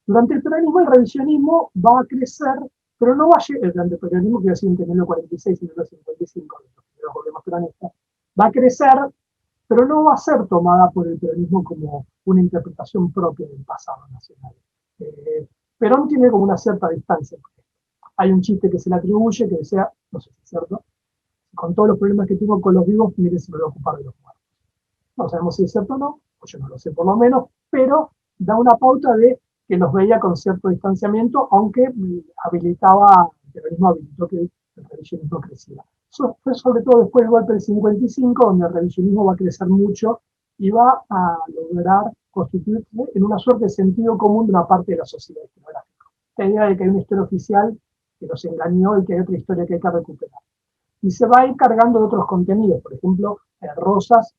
Durante el peronismo, el revisionismo va a crecer, pero no va a llegar, durante el peronismo, que va a ser entre 1946 y 1955, de los gobiernos peronistas, va a crecer, pero no va a ser tomada por el peronismo como una interpretación propia del pasado nacional. Perón tiene como una cierta distancia. Hay un chiste que se le atribuye, que decía, no sé si es cierto, con todos los problemas que tengo con los vivos, mire si me voy a ocupar de los muertos. No sabemos si es cierto o no, o yo no lo sé por lo menos, pero da una pauta de que los veía con cierto distanciamiento, aunque habilitaba, el peronismo habilitó que el revisionismo creciera. Eso fue sobre todo después del golpe del 55, donde el revisionismo va a crecer mucho y va a lograr constituirse en una suerte de sentido común de una parte de la sociedad historiográfica. La idea de que hay una historia oficial que nos engañó y que hay otra historia que hay que recuperar. Y se va a ir cargando de otros contenidos, por ejemplo, Rosas,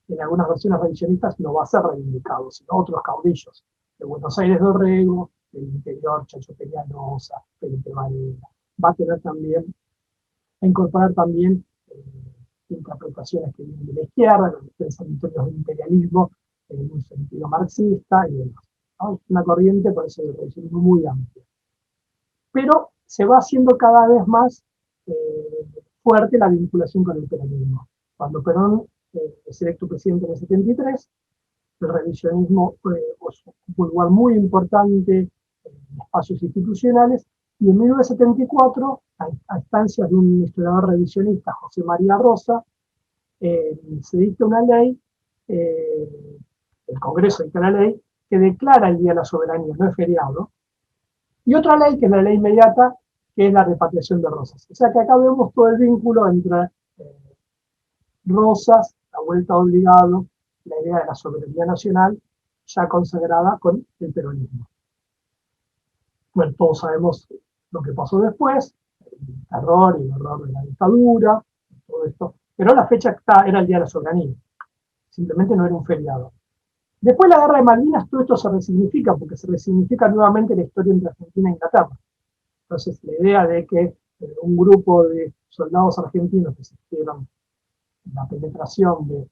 en algunas versiones revisionistas, no va a ser reivindicado, sino otros caudillos, de Buenos Aires de Orrego, del interior, Chacho Peñalosa, Felipe Varela. Va a tener también, a incorporar también interpretaciones que vienen de la izquierda, los pensamientos del imperialismo en un sentido marxista y demás, ¿no? Es una corriente, por eso, del revisionismo muy amplia. Pero se va haciendo cada vez más fuerte la vinculación con el peronismo. Cuando Perón es electo presidente en el 73, el revisionismo ocupa un lugar muy importante en espacios institucionales, y en 1974, a instancias de un historiador revisionista, José María Rosa, se dicta una ley, el Congreso dicta una ley, que declara el Día de la Soberanía, no es feriado, y otra ley, que es la ley inmediata, que es la repatriación de Rosas. O sea que acá vemos todo el vínculo entre Rosas, la vuelta obligado, la idea de la soberanía nacional, ya consagrada con el peronismo. Bueno, todos sabemos lo que pasó después, el terror y el horror de la dictadura, todo esto, pero la fecha era el Día de la Soberanía, simplemente no era un feriado. Después de la Guerra de Malvinas, todo esto se resignifica, porque se resignifica nuevamente la historia entre Argentina e Inglaterra. Entonces, la idea de que un grupo de soldados argentinos que asistieron a la penetración de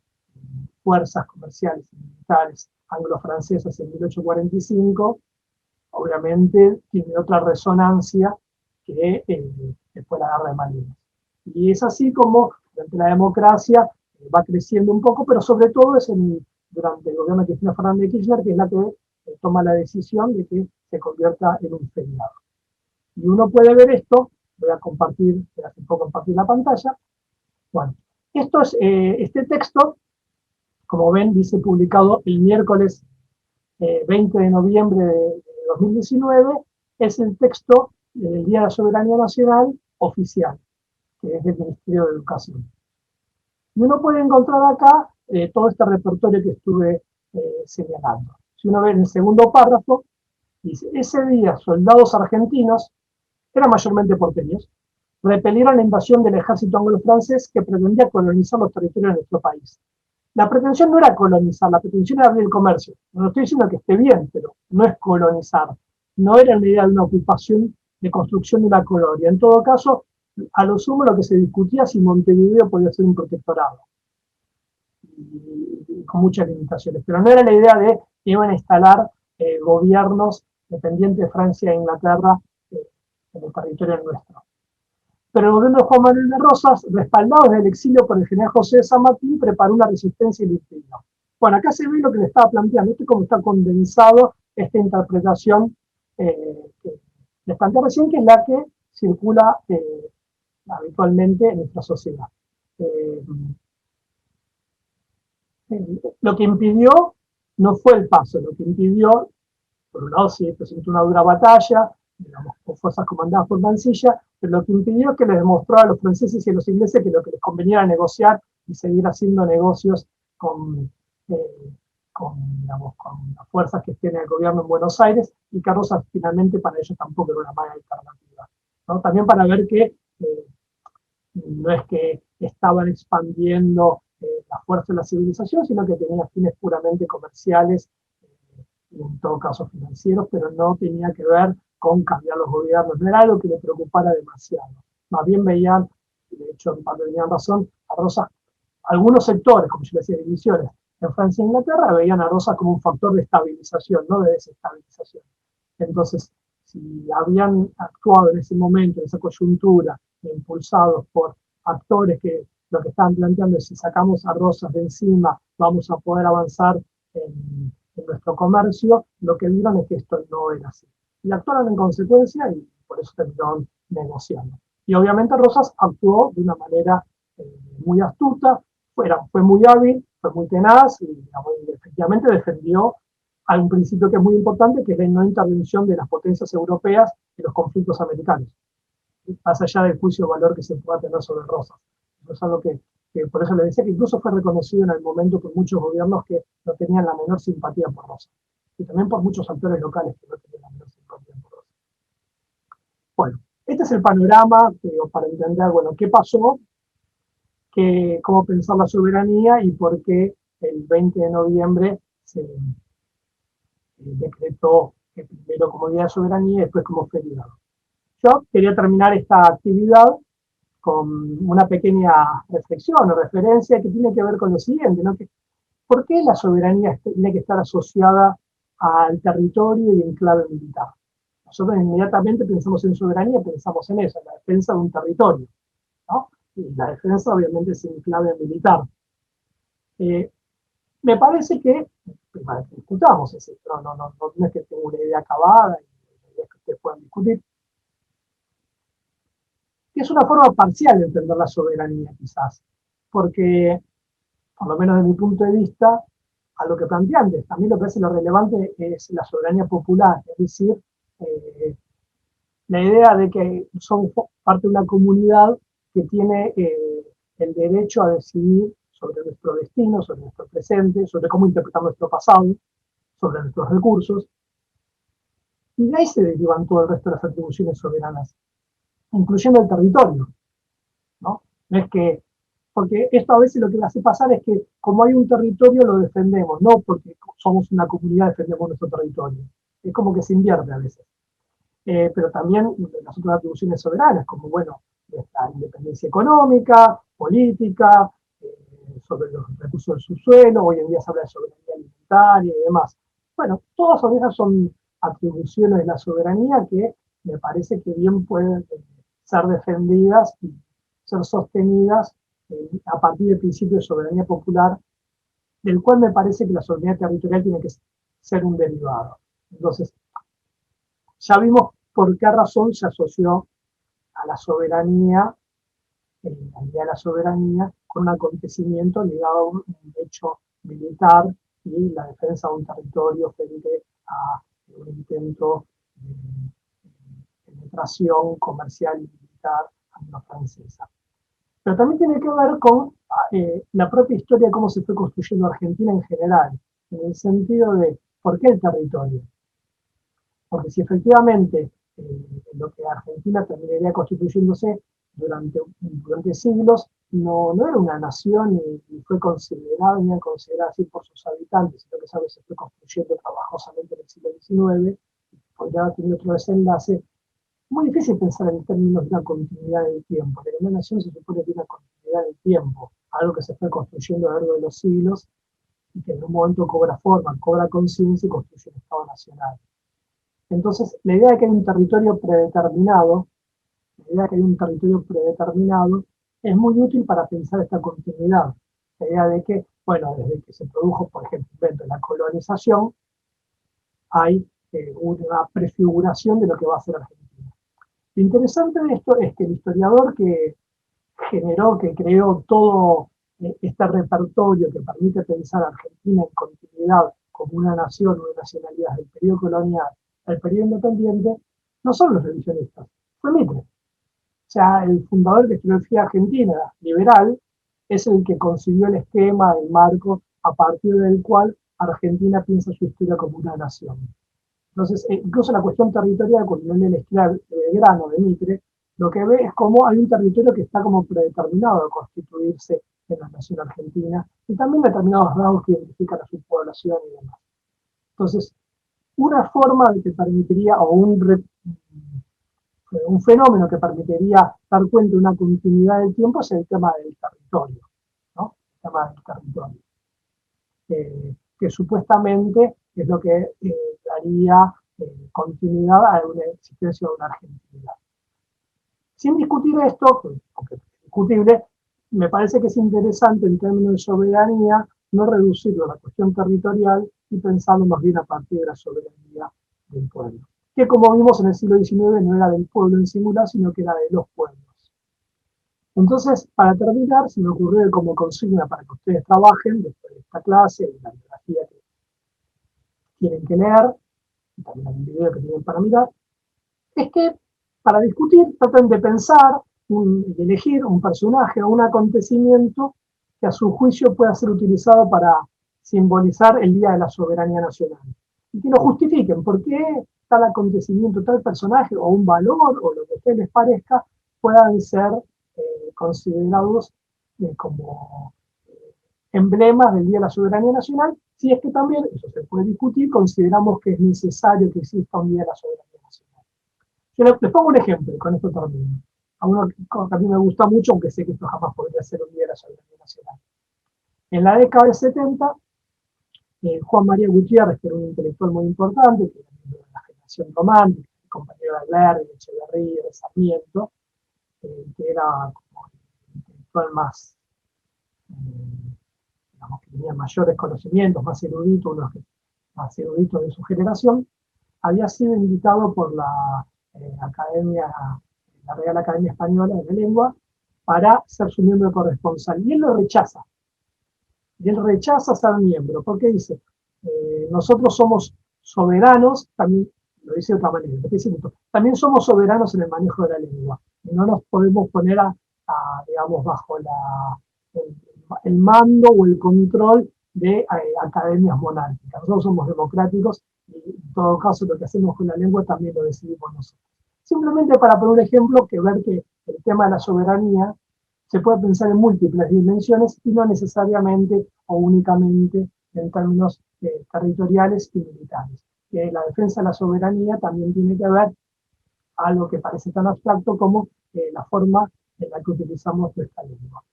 fuerzas comerciales y militares anglo-francesas en 1845, obviamente tiene otra resonancia que después de la Guerra de Malvinas. Y es así como durante la democracia va creciendo un poco, pero sobre todo es durante el gobierno de Cristina Fernández de Kirchner, que es la que toma la decisión de que se convierta en un feriado. Y uno puede ver esto, voy a compartir, hace poco compartir la pantalla. Bueno, esto es, este texto, como ven, dice publicado el miércoles 20 de noviembre de 2019, es el texto del Día de la Soberanía Nacional oficial, que es del Ministerio de Educación. Y uno puede encontrar acá todo este repertorio que estuve señalando. Si uno ve en el segundo párrafo, dice, ese día soldados argentinos, eran mayormente porteños, repelieron la invasión del ejército anglo-francés que pretendía colonizar los territorios de nuestro país. La pretensión no era colonizar, la pretensión era abrir el comercio. No estoy diciendo que esté bien, pero no es colonizar. No era la idea de una ocupación, de construcción de una colonia. En todo caso, a lo sumo lo que se discutía si Montevideo podía ser un protectorado. Y con muchas limitaciones. Pero no era la idea de que iban a instalar gobiernos dependientes de Francia e Inglaterra en el territorio nuestro. Pero el gobierno de Juan Manuel de Rosas, respaldado desde el exilio por el general José de San Martín, preparó una resistencia y la impidió. Bueno, acá se ve lo que le estaba planteando, esto es como está condensado esta interpretación que les planteé recién, que es la que circula habitualmente en nuestra sociedad. Lo que impidió no fue el paso, lo que impidió, por un lado, se presentó una dura batalla, digamos, con fuerzas comandadas por Mansilla, pero lo que impidió que les demostró a los franceses y a los ingleses que lo que les convenía era negociar y seguir haciendo negocios con, eh, digamos, con las fuerzas que tiene el gobierno en Buenos Aires, y que Rosas finalmente para ellos tampoco era una mala alternativa, ¿no? También para ver que no es que estaban expandiendo la fuerza de la civilización, sino que tenía fines puramente comerciales y en todo caso financieros, pero no tenía que ver con cambiar los gobiernos, no era algo que le preocupara demasiado. Más bien veían, y de hecho en parte tenían razón, a Rosas, algunos sectores, como yo decía, divisiones, en Francia e Inglaterra veían a Rosas como un factor de estabilización, no de desestabilización. Entonces, si habían actuado en ese momento, en esa coyuntura, impulsados por actores que lo que estaban planteando es si sacamos a Rosas de encima, vamos a poder avanzar en nuestro comercio, lo que vieron es que esto no era así. Y actuaron en consecuencia y por eso terminaron negociando. Y obviamente Rosas actuó de una manera muy astuta, fue muy hábil, fue muy tenaz y, digamos, efectivamente defendió a un principio que es muy importante, que es la no intervención de las potencias europeas en los conflictos americanos, más allá del juicio de valor que se pueda tener sobre Rosas. Eso es algo que por eso le decía que incluso fue reconocido en el momento por muchos gobiernos que no tenían la menor simpatía por Rosas, y también por muchos actores locales que no tenían la menor simpatía por Rosas. Bueno, este es el panorama para entender, bueno, qué pasó, cómo pensar la soberanía y por qué el 20 de noviembre se decretó primero como Día de Soberanía y después como feriado. Yo quería terminar esta actividad con una pequeña reflexión o referencia que tiene que ver con lo siguiente, ¿no? ¿Por qué la soberanía tiene que estar asociada al territorio y en clave militar? Nosotros inmediatamente pensamos en soberanía, pensamos en eso, en la defensa de un territorio, ¿no? Y la defensa obviamente es en clave militar. Me parece que, para que discutamos, no es que tenga una idea acabada y la idea es que ustedes puedan discutir, que es una forma parcial de entender la soberanía quizás, porque, por lo menos desde mi punto de vista, a lo que planteé antes, también lo que hace lo relevante es la soberanía popular, es decir, eh, la idea de que somos parte de una comunidad que tiene el derecho a decidir sobre nuestro destino, sobre nuestro presente, sobre cómo interpretar nuestro pasado, sobre nuestros recursos, y de ahí se derivan todo el resto de las atribuciones soberanas, incluyendo el territorio, ¿no? No es que, porque esto a veces lo que hace pasar es que como hay un territorio lo defendemos, no porque somos una comunidad defendemos nuestro territorio. Es como que se invierte a veces. Pero también las otras atribuciones soberanas, como, bueno, la independencia económica, política, sobre los recursos del subsuelo, hoy en día se habla de soberanía alimentaria y demás. Bueno, todas esas son atribuciones de la soberanía que me parece que bien pueden ser defendidas y ser sostenidas a partir del principio de soberanía popular, del cual me parece que la soberanía territorial tiene que ser un derivado. Entonces, ya vimos por qué razón se asoció a la soberanía, la idea de la soberanía, con un acontecimiento ligado a un hecho militar y la defensa de un territorio frente a un intento de penetración comercial y militar anglo-francesa. Pero también tiene que ver con la propia historia de cómo se fue construyendo Argentina en general, en el sentido de por qué el territorio. Porque si efectivamente lo que Argentina terminaría constituyéndose durante siglos, no era una nación ni fue considerada ni considerada así por sus habitantes, sino que ¿sabes? Se fue construyendo trabajosamente en el siglo XIX, podría tener otro desenlace. Muy difícil pensar en términos de una continuidad del tiempo, porque una nación se supone que tiene una continuidad del tiempo, algo que se fue construyendo a lo largo de los siglos y que en un momento cobra forma, cobra conciencia y construye un Estado nacional. Entonces, la idea de que hay un territorio predeterminado, es muy útil para pensar esta continuidad. La idea de que, bueno, desde que se produjo, por ejemplo, el invento de la colonización, hay una prefiguración de lo que va a ser Argentina. Lo interesante de esto es que el historiador que que creó todo este repertorio que permite pensar a Argentina en continuidad como una nación o de nacionalidad del periodo colonial al periodo independiente, no son los revisionistas, fue Mitre. O sea, el fundador de la historiografía argentina liberal es el que concibió el esquema, el marco, a partir del cual Argentina piensa su historia como una nación. Entonces, incluso la cuestión territorial, cuando uno lee el Belgrano de Mitre, lo que ve es cómo hay un territorio que está como predeterminado a constituirse en la nación argentina, y también determinados rasgos que identifican a su población y demás. Entonces, una forma de que permitiría, o un fenómeno que permitiría dar cuenta de una continuidad del tiempo es el tema del territorio, ¿no? El tema del territorio, que supuestamente es lo que daría continuidad a una existencia de una Argentina. Sin discutir esto, aunque es discutible, me parece que es interesante en términos de soberanía no reducirlo a la cuestión territorial y pensarlo más bien a partir de la soberanía del pueblo, que como vimos en el siglo XIX no era del pueblo en singular, sino que era de los pueblos. Entonces, para terminar, se me ocurrió como consigna para que ustedes trabajen después de esta clase y la bibliografía que tienen que leer, y también el video que tienen para mirar, es que para discutir traten de pensar, de elegir un personaje o un acontecimiento que a su juicio pueda ser utilizado para simbolizar el Día de la Soberanía Nacional. Y que lo justifiquen, por qué tal acontecimiento, tal personaje o un valor o lo que a ustedes les parezca puedan ser considerados como emblemas del Día de la Soberanía Nacional, si es que también, eso se puede discutir, consideramos que es necesario que exista un Día de la Soberanía Nacional. Yo les pongo un ejemplo, con esto termino. A uno que a mí me gusta mucho, aunque sé que esto jamás podría ser un Día de la Soberanía Nacional. En la década del 70, Juan María Gutiérrez, que era un intelectual muy importante, que era miembro de la generación romántica, compañero de Alberti, de Echeverría, de Sarmiento, que era como el intelectual más, digamos, que tenía mayores conocimientos, más erudito, uno más erudito de su generación, había sido invitado por la la Real Academia Española de Lengua, para ser su miembro corresponsal. Y él lo rechaza. Y él rechaza ser miembro, porque dice, nosotros somos soberanos, también lo dice de otra manera, también somos soberanos en el manejo de la lengua. Y no nos podemos poner digamos, bajo el mando o el control de academias monárquicas. Nosotros somos democráticos y en todo caso lo que hacemos con la lengua también lo decidimos nosotros. Simplemente para poner un ejemplo, que ver que el tema de la soberanía se puede pensar en múltiples dimensiones y no necesariamente o únicamente en términos territoriales y militares. Que la defensa de la soberanía también tiene que ver algo que parece tan abstracto como la forma en la que utilizamos nuestra lengua.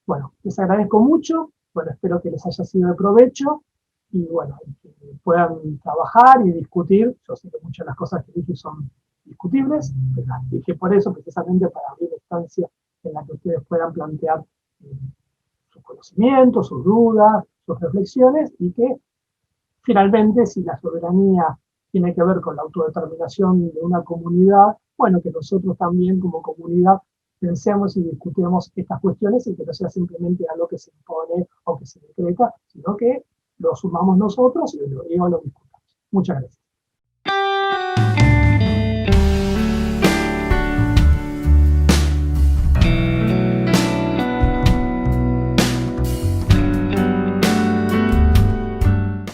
Bueno, les agradezco mucho, bueno, espero que les haya sido de provecho y bueno, que puedan trabajar y discutir. Yo sé que muchas de las cosas que dije son discutibles, pero dije por eso, precisamente para abrir la instancia en la que ustedes puedan plantear sus conocimientos, sus dudas, sus reflexiones, y que finalmente, si la soberanía tiene que ver con la autodeterminación de una comunidad, bueno, que nosotros también como comunidad pensemos y discutamos estas cuestiones y que no sea simplemente algo que se impone o que se decreta, sino que lo sumamos nosotros y lo discutamos. Muchas gracias.